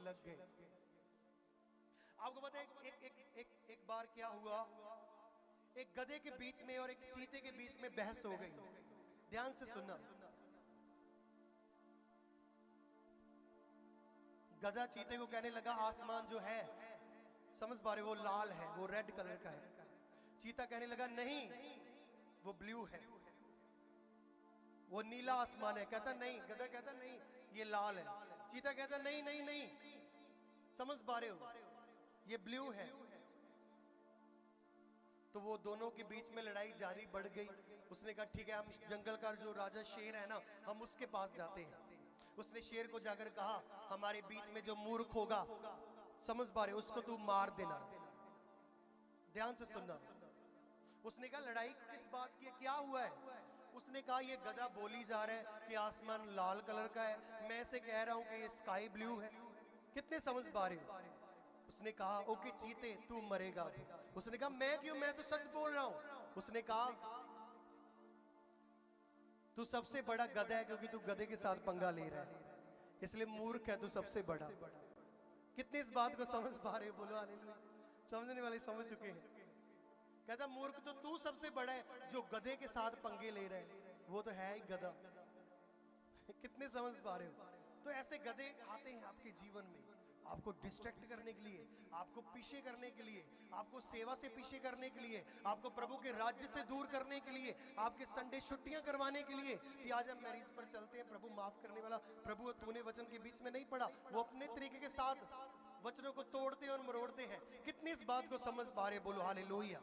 लग गए। आपको पता है एक बार क्या हुआ, एक गधे के बीच में और एक चीते के बीच में बहस हो गई। ध्यान से सुनना। गधा चीते को कहने लगा आसमान जो है, समझ पा रहे, वो लाल है, वो रेड कलर का है। चीता कहने लगा नहीं, वो ब्लू है, वो नीला आसमान है। कहता नहीं, गधा कहता नहीं, ये लाल है। चीता कहता नहीं नहीं नहीं, समझ पा रहे हो, ये ब्लू है। तो वो दोनों के बीच में लड़ाई जारी बढ़ गई। उसने कहा ठीक है, हम जंगल का जो राजा शेर है ना, हम उसके पास जाते हैं। उसने शेर को जाकर कहा हमारे बीच में जो मूर्ख होगा, समझ पा रहे, उसको तू मार देना। ध्यान से सुनना। उसने कहा लड़ाई किस बात की है, क्या हुआ है? उसने कहा ये गधा बोली जा रहा है कि आसमान लाल कलर का है, मैं इसे कह रहा हूं कि ये स्काई ब्लू है। कितने समझ पा रहे हो? उसने कहा ओके चीते तू मरेगा। उसने कहा मैं क्यों, मैं तो सच बोल रहा हूं। उसने कहा तू सबसे बड़ा गधा है क्योंकि तू गधे के साथ पंगा ले रहा है, इसलिए मूर्ख है तू सबसे बड़ा। कितने इस बात को समझ पा रहे हो? बोलो हालेलुया। समझने वाले समझ चुके हैं। कहता मूर्ख तो तू सबसे बड़ा है, जो गधे के साथ पंगे ले रहे हैं वो तो है ही गधा। कितने समझ पा रहे हो? तो ऐसे गधे आते हैं आपके जीवन में, आपको डिस्ट्रैक्ट करने के लिए, आपको पीछे करने के लिए, आपको सेवा से पीछे करने के लिए, आपको प्रभु के राज्य से दूर करने के लिए, आपके संडे छुट्टियां करवाने के लिए कि आज हम मैरिज पर चलते हैं, प्रभु माफ करने वाला, प्रभु तूने वचन के बीच में नहीं पड़ा। वो अपने तरीके के साथ वचनों को तोड़ते और मरोड़ते हैं। कितनी इस बात को समझ पा रहे? बोलो हालेलुया।